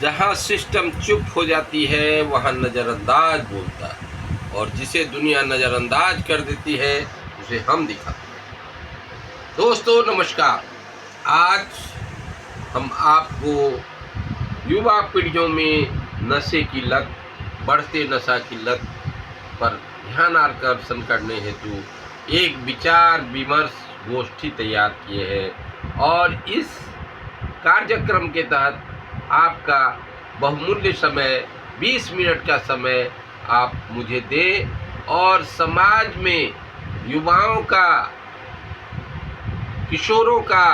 जहाँ सिस्टम चुप हो जाती है वहाँ नज़रअंदाज बोलता है, और जिसे दुनिया नज़रअंदाज कर देती है उसे हम दिखाते हैं। दोस्तों नमस्कार। आज हम आपको युवा पीढ़ियों में नशे की लत, बढ़ते नशा की लत पर ध्यान आकर्षण करने हेतु एक विचार विमर्श गोष्ठी तैयार किए हैं, और इस कार्यक्रम के तहत आपका बहुमूल्य समय 20 मिनट का समय आप मुझे दें और समाज में युवाओं का, किशोरों का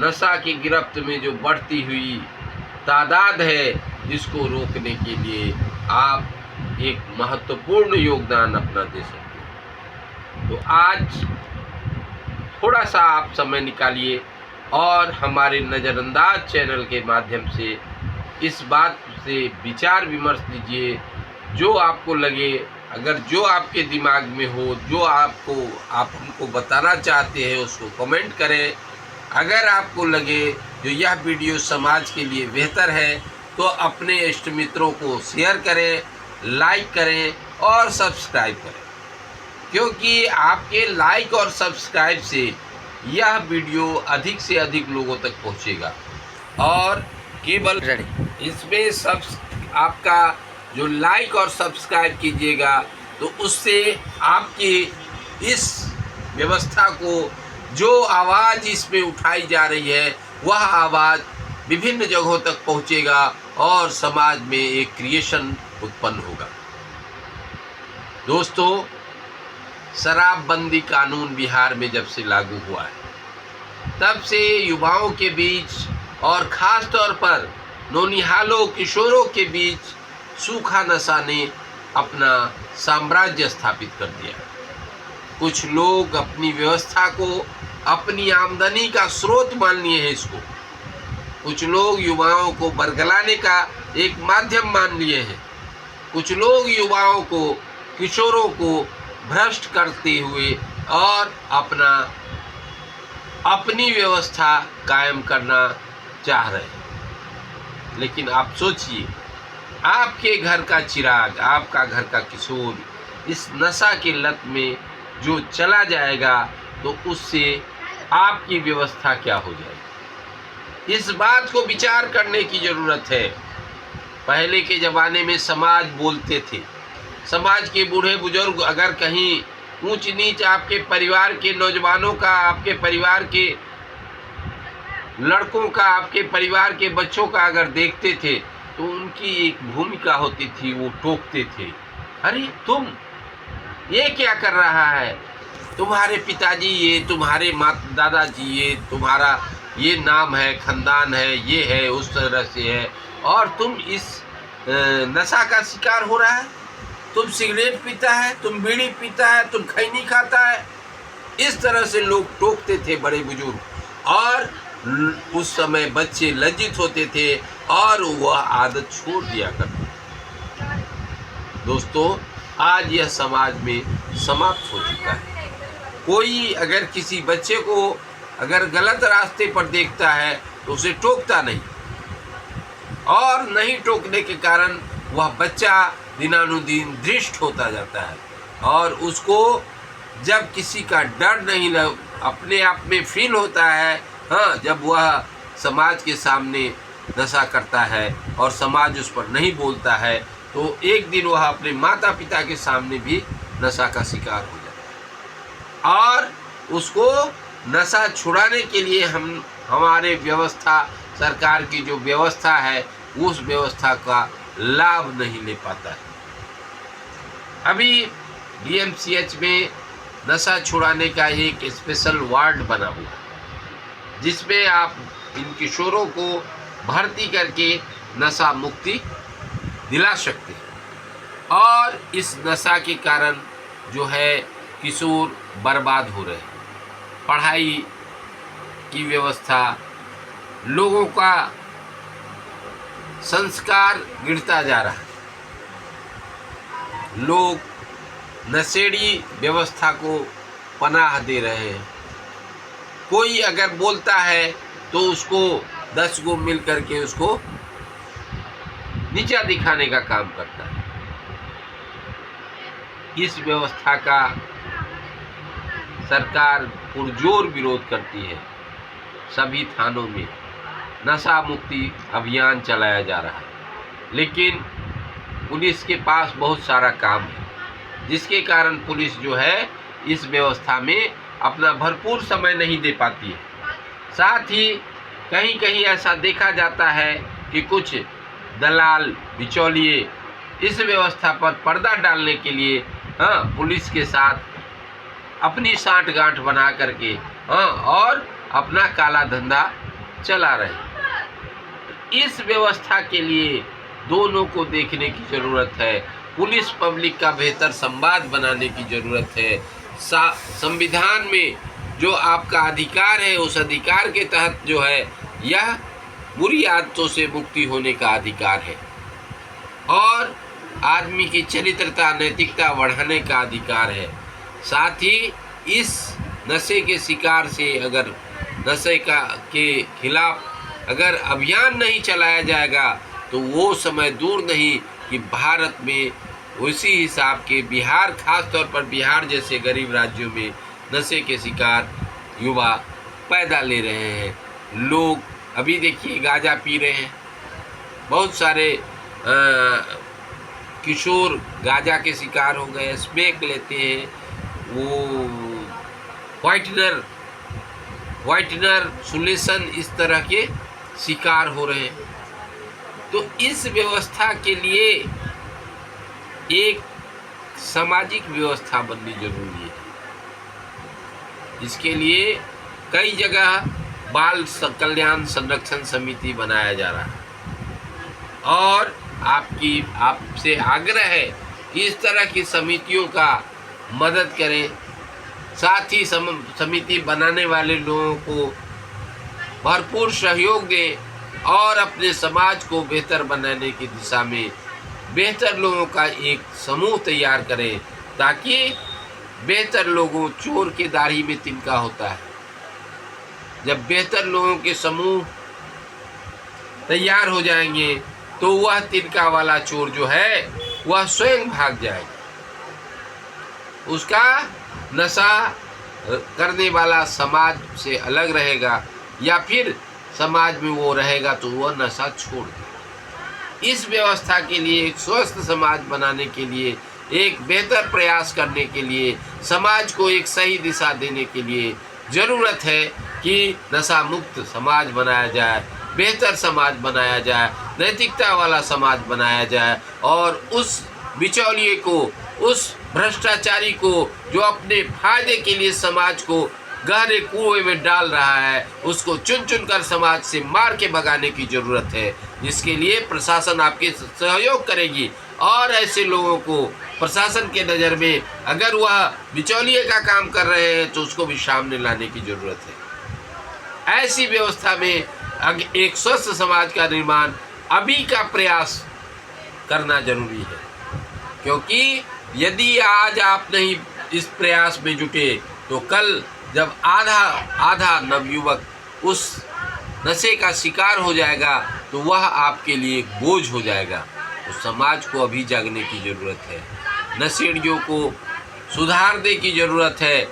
नशा की गिरफ्त में जो बढ़ती हुई तादाद है, जिसको रोकने के लिए आप एक महत्वपूर्ण योगदान अपना दे सकते हैं। तो आज थोड़ा सा आप समय निकालिए और हमारे नज़रअंदाज चैनल के माध्यम से इस बात से विचार विमर्श कीजिए। जो आपको लगे, अगर जो आपके दिमाग में हो, जो आप हमको बताना चाहते हैं उसको कमेंट करें। अगर आपको लगे जो यह वीडियो समाज के लिए बेहतर है तो अपने इष्ट मित्रों को शेयर करें, लाइक करें और सब्सक्राइब करें, क्योंकि आपके लाइक और सब्सक्राइब से यह वीडियो अधिक से अधिक लोगों तक पहुंचेगा। और केवल इसमें आपका जो लाइक और सब्सक्राइब कीजिएगा तो उससे आपकी इस व्यवस्था को, जो आवाज़ इसमें उठाई जा रही है, वह आवाज़ विभिन्न जगहों तक पहुंचेगा और समाज में एक क्रिएशन उत्पन्न होगा। दोस्तों, शराबबंदी कानून बिहार में जब से लागू हुआ है तब से युवाओं के बीच और ख़ास तौर पर नौनिहालों, किशोरों के बीच सूखा नशा ने अपना साम्राज्य स्थापित कर दिया। कुछ लोग अपनी व्यवस्था को अपनी आमदनी का स्रोत मान लिए हैं इसको। कुछ लोग युवाओं को बरगलाने का एक माध्यम मान लिए हैं। कुछ लोग युवाओं को, किशोरों को भ्रष्ट करते हुए और अपनी व्यवस्था कायम करना चाह रहे हैं। लेकिन आप सोचिए, आपके घर का चिराग, आपका घर का किशोर इस नशा के लत में जो चला जाएगा तो उससे आपकी व्यवस्था क्या हो जाएगी। इस बात को विचार करने की ज़रूरत है। पहले के ज़माने में समाज बोलते थे, समाज के बूढ़े बुजुर्ग अगर कहीं ऊंच नीच आपके परिवार के नौजवानों का, आपके परिवार के लड़कों का, आपके परिवार के बच्चों का अगर देखते थे तो उनकी एक भूमिका होती थी, वो टोकते थे, अरे तुम ये क्या कर रहा है, तुम्हारे पिताजी ये, तुम्हारे दादाजी ये, तुम्हारा ये नाम है, खानदान है, ये है, उस तरह से है, और तुम इस नशा का शिकार हो रहा है। तुम सिगरेट पीता है, तुम बीड़ी पीता है, तुम खैनी खाता है। इस तरह से लोग टोकते थे बड़े बुजुर्ग, और उस समय बच्चे लज्जित होते थे और वह आदत छोड़ दिया करते। दोस्तों, आज यह समाज में समाप्त हो चुका है। कोई अगर किसी बच्चे को अगर गलत रास्ते पर देखता है तो उसे टोकता नहीं, और नहीं टोकने के कारण वह बच्चा दिनानुदिन दृष्ट होता जाता है, और उसको जब किसी का डर नहीं अपने आप में फील होता है, हाँ, जब वह समाज के सामने नशा करता है और समाज उस पर नहीं बोलता है, तो एक दिन वह अपने माता पिता के सामने भी नशा का शिकार हो जाता है। और उसको नशा छुड़ाने के लिए हमारे व्यवस्था, सरकार की जो व्यवस्था है, उस व्यवस्था का लाभ नहीं ले पाता है। अभी DMCH में नशा छुड़ाने का एक स्पेशल वार्ड बना हुआ है, जिसमें आप इन किशोरों को भर्ती करके नशा मुक्ति दिला सकते हैं। और इस नशा के कारण जो है किशोर बर्बाद हो रहे हैं। पढ़ाई की व्यवस्था, लोगों का संस्कार गिरता जा रहा है। लोग नशेड़ी व्यवस्था को पनाह दे रहे हैं। कोई अगर बोलता है तो उसको 10 गो मिल करके उसको नीचा दिखाने का काम करता है। इस व्यवस्था का सरकार पुरजोर विरोध करती है। सभी थानों में नशा मुक्ति अभियान चलाया जा रहा है, लेकिन पुलिस के पास बहुत सारा काम है, जिसके कारण पुलिस जो है इस व्यवस्था में अपना भरपूर समय नहीं दे पाती है। साथ ही कहीं कहीं ऐसा देखा जाता है कि कुछ दलाल बिचौलिए इस व्यवस्था पर पर्दा डालने के लिए पुलिस के साथ अपनी साठगांठ बना करके और अपना काला धंधा चला रहे हैं। इस व्यवस्था के लिए दोनों को देखने की ज़रूरत है। पुलिस पब्लिक का बेहतर संवाद बनाने की ज़रूरत है। संविधान में जो आपका अधिकार है, उस अधिकार के तहत जो है यह बुरी आदतों से मुक्ति होने का अधिकार है और आदमी की चरित्रता नैतिकता बढ़ाने का अधिकार है। साथ ही इस नशे के शिकार से अगर नशे के खिलाफ अगर अभियान नहीं चलाया जाएगा तो वो समय दूर नहीं कि भारत में उसी हिसाब के बिहार, खास तौर पर बिहार जैसे गरीब राज्यों में नशे के शिकार युवा पैदा ले रहे हैं। लोग अभी देखिए गांजा पी रहे हैं, बहुत सारे किशोर गांजा के शिकार हो गए, स्मोक लेते हैं, वो व्हाइटनर सोल्यूशन इस तरह के शिकार हो रहे हैं। तो इस व्यवस्था के लिए एक सामाजिक व्यवस्था बननी जरूरी है। इसके लिए कई जगह बाल कल्याण संरक्षण समिति बनाया जा रहा है और आपसे आग्रह है कि इस तरह की समितियों का मदद करें। साथ ही समिति बनाने वाले लोगों को भरपूर सहयोग दें और अपने समाज को बेहतर बनाने की दिशा में बेहतर लोगों का एक समूह तैयार करें, ताकि बेहतर लोगों, चोर के दाढ़ी में तिनका होता है। जब बेहतर लोगों के समूह तैयार हो जाएंगे तो वह तिनका वाला चोर जो है वह स्वयं भाग जाएगा। उसका नशा करने वाला समाज से अलग रहेगा या फिर समाज में वो रहेगा तो वह नशा छोड़ देगा। इस व्यवस्था के लिए, एक स्वस्थ समाज बनाने के लिए, एक बेहतर प्रयास करने के लिए, समाज को एक सही दिशा देने के लिए ज़रूरत है कि नशा मुक्त समाज बनाया जाए, बेहतर समाज बनाया जाए, नैतिकता वाला समाज बनाया जाए और उस बिचौलिए को, उस भ्रष्टाचारी को जो अपने फायदे के लिए समाज को गहरे कुएं में डाल रहा है, उसको चुन चुन कर समाज से मार के भगाने की ज़रूरत है। जिसके लिए प्रशासन आपके सहयोग करेगी और ऐसे लोगों को प्रशासन के नज़र में अगर वह बिचौलिए का काम कर रहे हैं तो उसको भी सामने लाने की ज़रूरत है। ऐसी व्यवस्था में एक स्वस्थ समाज का निर्माण अभी का प्रयास करना जरूरी है, क्योंकि यदि आज आप नहीं इस प्रयास में जुटे तो कल जब आधा नवयुवक उस नशे का शिकार हो जाएगा तो वह आपके लिए एक बोझ हो जाएगा। तो समाज को अभी जागने की ज़रूरत है, नशेड़ियों को सुधारने की ज़रूरत है।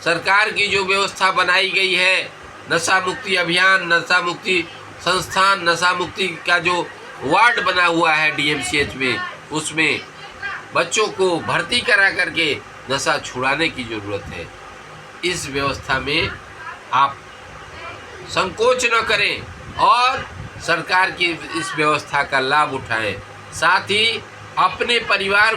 सरकार की जो व्यवस्था बनाई गई है, नशा मुक्ति अभियान, नशा मुक्ति संस्थान, नशा मुक्ति का जो वार्ड बना हुआ है DMCH में, उसमें बच्चों को भर्ती करा करके नशा छुड़ाने की ज़रूरत है। इस व्यवस्था में आप संकोच न करें और सरकार की इस व्यवस्था का लाभ उठाएं। साथ ही अपने परिवार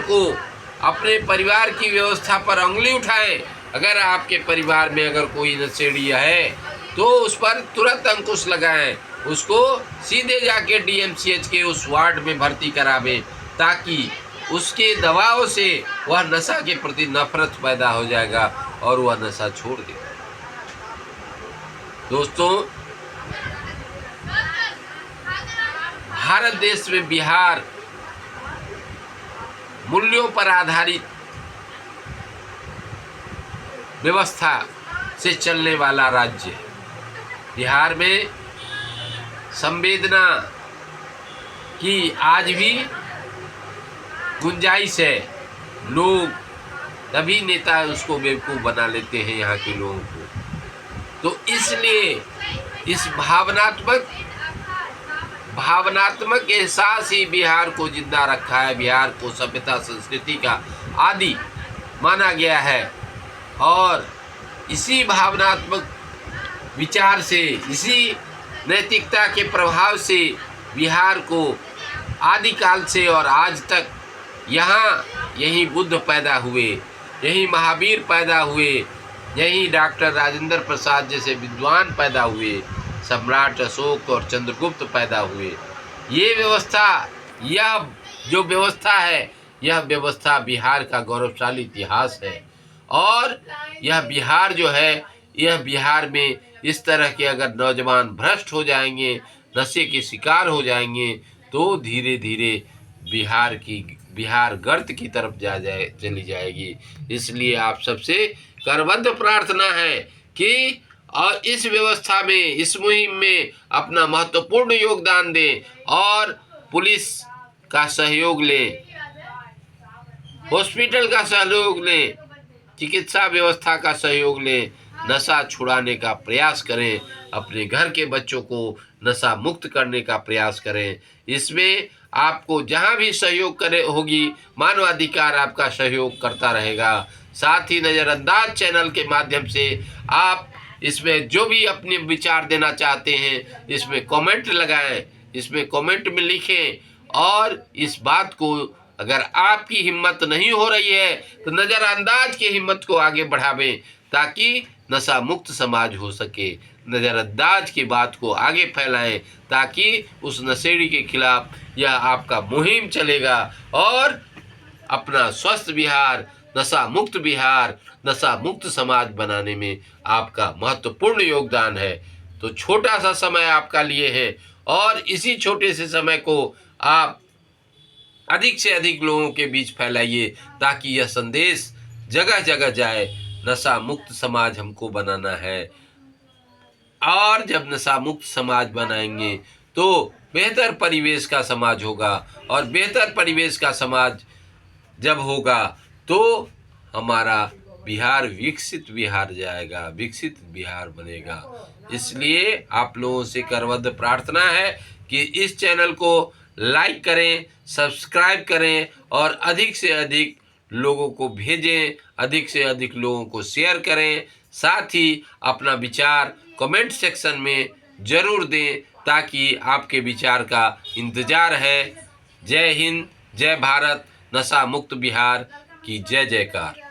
की व्यवस्था पर उंगली उठाएं। अगर आपके परिवार में अगर कोई नशेड़िया है तो उस पर तुरंत अंकुश लगाएं, उसको सीधे जाके DMCH के उस वार्ड में भर्ती करावें, ताकि उसके दबाव से वह नशा के प्रति नफरत पैदा हो जाएगा और वह नशा छोड़ देगा। दोस्तों, भारत देश में बिहार मूल्यों पर आधारित व्यवस्था से चलने वाला राज्य है। बिहार में संवेदना कि आज भी गुंजाइश है, लोग तभी नेता उसको बेवकूफ़ बना लेते हैं यहाँ के लोगों को। तो इसलिए इस भावनात्मक एहसास ही बिहार को जिंदा रखा है, बिहार को सभ्यता संस्कृति का आदि माना गया है। और इसी भावनात्मक विचार से, इसी नैतिकता के प्रभाव से बिहार को आदिकाल से और आज तक यहीं बुद्ध पैदा हुए, यहीं महावीर पैदा हुए, यहीं डॉक्टर राजेंद्र प्रसाद जैसे विद्वान पैदा हुए, सम्राट अशोक और चंद्रगुप्त पैदा हुए। ये व्यवस्था, यह जो व्यवस्था है, यह व्यवस्था बिहार का गौरवशाली इतिहास है। और यह बिहार जो है, यह बिहार में इस तरह के अगर नौजवान भ्रष्ट हो जाएंगे, नशे के शिकार हो जाएंगे, तो धीरे धीरे बिहार गर्त की तरफ चली जाएगी। इसलिए आप सबसे करबद्ध प्रार्थना है कि और इस व्यवस्था में, इस मुहिम में अपना महत्वपूर्ण योगदान दें और पुलिस का सहयोग लें, हॉस्पिटल का सहयोग लें, चिकित्सा व्यवस्था का सहयोग लें, नशा छुड़ाने का प्रयास करें, अपने घर के बच्चों को नशा मुक्त करने का प्रयास करें। इसमें आपको जहां भी सहयोग होगी, मानवाधिकार आपका सहयोग करता रहेगा। साथ ही नज़रअंदाज चैनल के माध्यम से आप इसमें जो भी अपने विचार देना चाहते हैं, इसमें कमेंट लगाएं, इसमें कमेंट में लिखें। और इस बात को अगर आपकी हिम्मत नहीं हो रही है तो नज़रअंदाज की हिम्मत को आगे बढ़ावें, ताकि नशा मुक्त समाज हो सके। नज़रअंदाज की बात को आगे फैलाएं, ताकि उस नशेड़ी के खिलाफ यह आपका मुहिम चलेगा और अपना स्वस्थ बिहार, नशा मुक्त बिहार, नशा मुक्त समाज बनाने में आपका महत्वपूर्ण योगदान है। तो छोटा सा समय आपका लिए है और इसी छोटे से समय को आप अधिक से अधिक लोगों के बीच फैलाइए, ताकि यह संदेश जगह जगह जाए। नशा मुक्त समाज हमको बनाना है, और जब नशा मुक्त समाज बनाएंगे तो बेहतर परिवेश का समाज होगा, और बेहतर परिवेश का समाज जब होगा तो हमारा बिहार विकसित बिहार जाएगा, विकसित बिहार बनेगा। इसलिए आप लोगों से करबद्ध प्रार्थना है कि इस चैनल को लाइक करें, सब्सक्राइब करें और अधिक से अधिक लोगों को भेजें, अधिक से अधिक लोगों को शेयर करें। साथ ही अपना विचार कमेंट सेक्शन में ज़रूर दें, ताकि आपके विचार का इंतज़ार है। जय हिंद, जय भारत, नशा मुक्त बिहार की जय जयकार।